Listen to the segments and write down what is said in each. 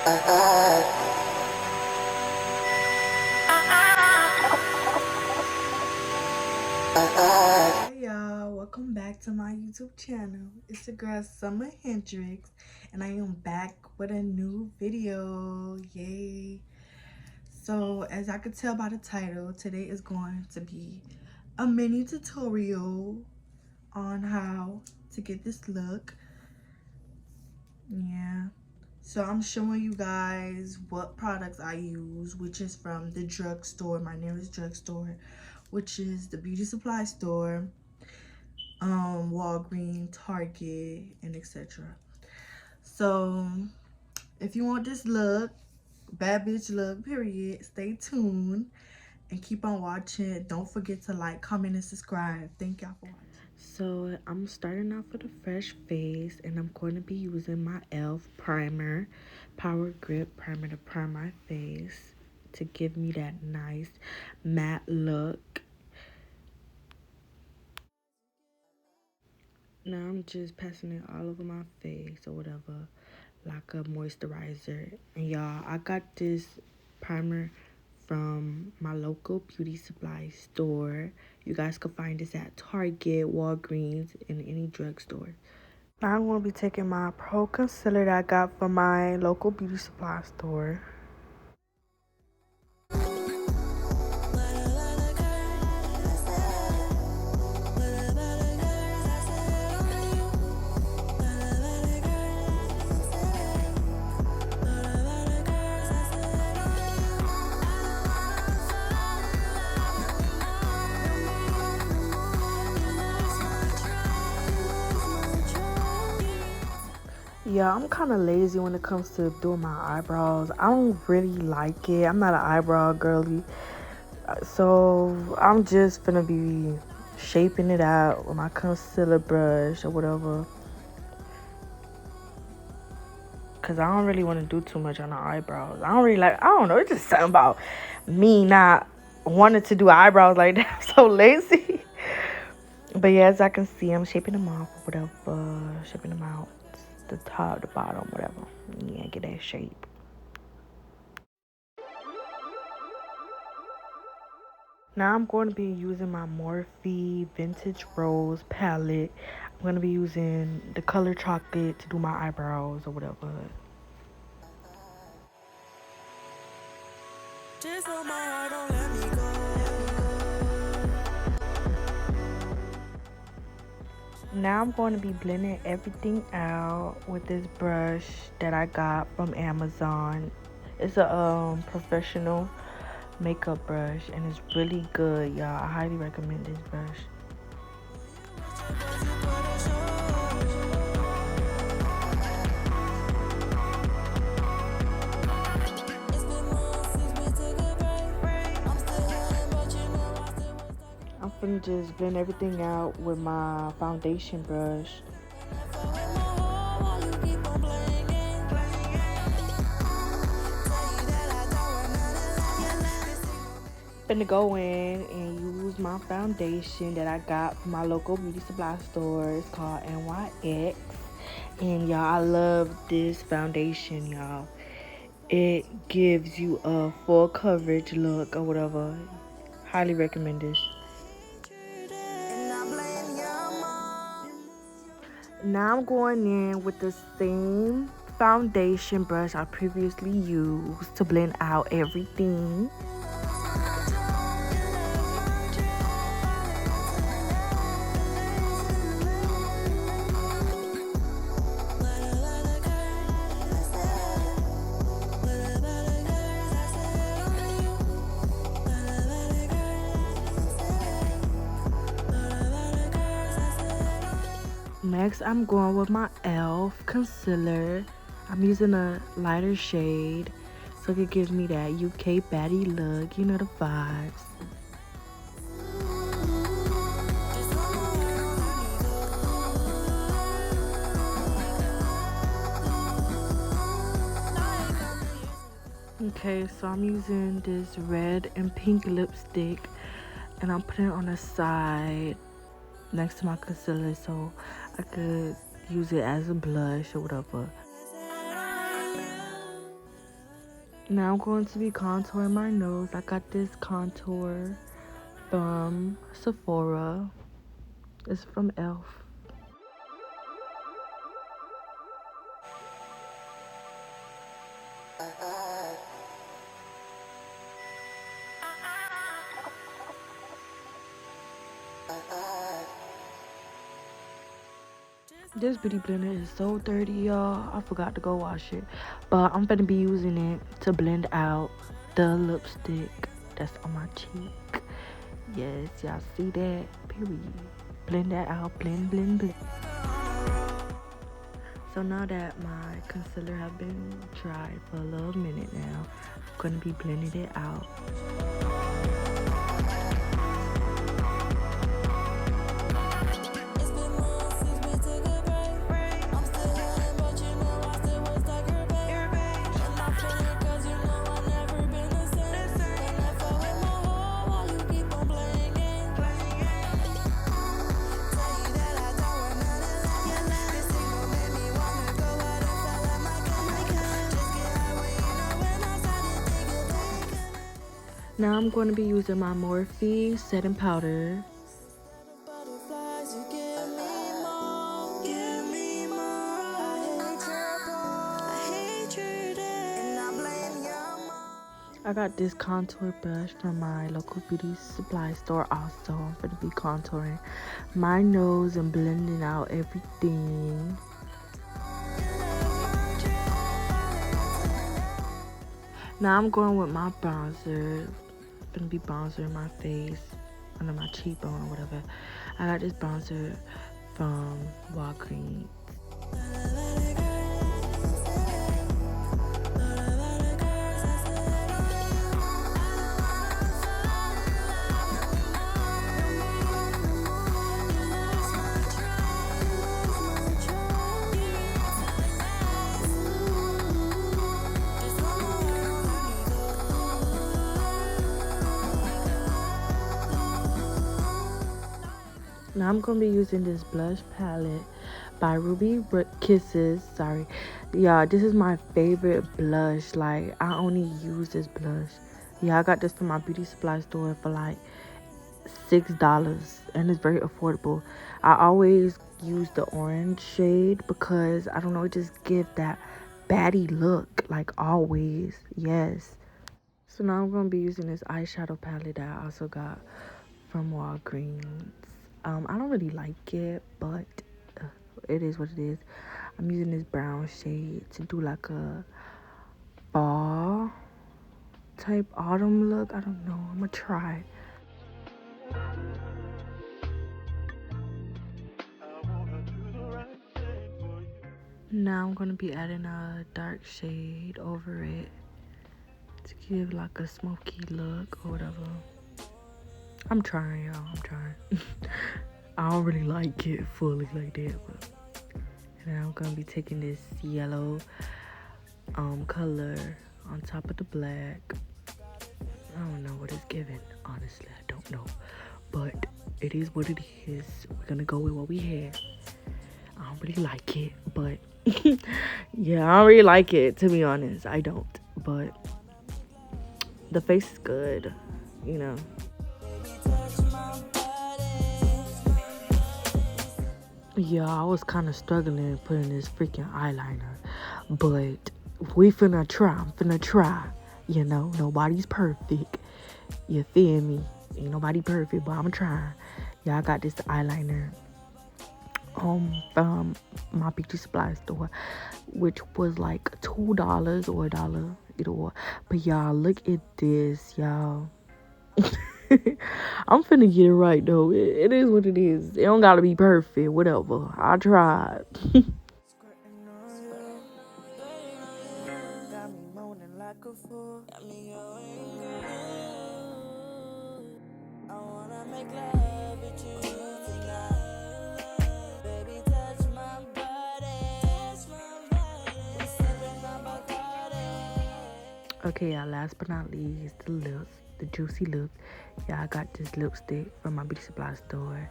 Hi y'all, welcome back to my YouTube channel. It's your girl Summer Hendrix, and I am back with a new video. Yay! So as I could tell by the title, today is going to be a mini tutorial on how to get this look. Yeah, so I'm showing you guys what products I use, which is from the drugstore, my nearest drugstore, which is the beauty supply store, Walgreens, Target, and etc. So if you want this look, bad bitch look, period, stay tuned and keep on watching. Don't forget to like, comment, and subscribe. Thank y'all for watching. So I'm starting off with a fresh face, and I'm going to be using my e.l.f. primer, Power Grip Primer, to prime my face to give me that nice matte look. Now I'm just passing it all over my face or whatever, like a moisturizer. And y'all, I got this primer from my local beauty supply store. You guys can find this at Target, Walgreens, and any drugstore. Now I'm going to be taking my Pro Concealer that I got from my local beauty supply store. Yeah, I'm kind of lazy when it comes to doing my eyebrows. I don't really like it. I'm not an eyebrow girly. So I'm just gonna be shaping it out with my concealer brush or whatever. Cause I don't really want to do too much on the eyebrows. I don't know, it's just something about me not wanting to do eyebrows like that. I'm so lazy. But yeah, as I can see, I'm shaping them off or whatever. Shaping them out. The top, the bottom, whatever. Yeah, get that shape. Now I'm going to be using my Morphe Vintage Rose palette. I'm going to be using the color chocolate to do my eyebrows or whatever. Just on my heart, don't let me go. Now I'm going to be blending everything out with this brush that I got from Amazon. It's a professional makeup brush, and it's really good, y'all. I highly recommend this brush. I'm finna just blend everything out with my foundation brush. Finna go in and use my foundation that I got from my local beauty supply store. It's called NYX. And y'all, I love this foundation, y'all. It gives you a full coverage look or whatever. Highly recommend this. Now I'm going in with the same foundation brush I previously used to blend out everything. Next, I'm going with my e.l.f. concealer. I'm using a lighter shade so it gives me that UK baddie look. You know the vibes. Okay, so I'm using this red and pink lipstick, and I'm putting it on the side next to my concealer so I could use it as a blush or whatever. Now I'm going to be contouring my nose. I got this contour from Sephora. It's from Elf. This beauty blender is so dirty, y'all. I forgot to go wash it. But I'm gonna be using it to blend out the lipstick that's on my cheek. Yes, y'all see that? Period. Blend that out. Blend, blend, blend. So now that my concealer have been dried for a little minute now, I'm gonna be blending it out. Now I'm going to be using my Morphe setting powder. I got this contour brush from my local beauty supply store also. I'm going to be contouring my nose and blending out everything. Now I'm going with my bronzer. I'm going to be bronzering my face under my cheekbone or whatever. I got this bronzer from Walgreens. Now I'm going to be using this blush palette by Ruby Kisses. Sorry. Yeah, this is my favorite blush. Like, I only use this blush. Yeah, I got this from my beauty supply store for like $6. And it's very affordable. I always use the orange shade because, I don't know, it just gives that baddie look. Like, always. Yes. So now I'm going to be using this eyeshadow palette that I also got from Walgreens. I don't really like it, but it is what it is. I'm using this brown shade to do like a fall type autumn look. I don't know. I'm gonna try. Now I'm gonna be adding a dark shade over it to give like a smoky look or whatever. I'm trying, y'all. I'm trying. I don't really like it fully like that, but and I'm gonna be taking this yellow color on top of the black. I don't know what it's giving. Honestly, I don't know, but it is what it is. We're gonna go with what we have. I don't really like it, but yeah, I don't really like it, to be honest. I don't, but the face is good, you know. Yeah, I was kind of struggling putting this freaking eyeliner, but we finna try. I'm finna try. You know, nobody's perfect. You feel me? Ain't nobody perfect, but I'm trying. Yeah, I got this eyeliner from my beauty supply store, which was like $2 or $1 either or. But y'all, look at this, y'all. I'm finna get it right though. It is what it is. It don't gotta be perfect. Whatever. I tried. Okay, y'all, last but not least, the lips, the juicy lip. Yeah, I got this lipstick from my beauty supply store,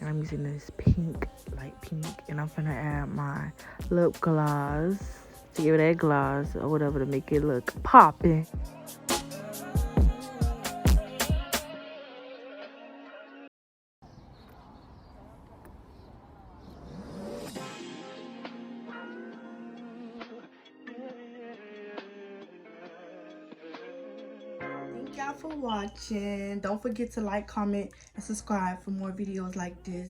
and I'm using this pink, light pink, and I'm finna add my lip gloss. to give it that gloss or whatever to make it look popping. Thank y'all for watching. Don't forget to like, comment, and subscribe for more videos like this.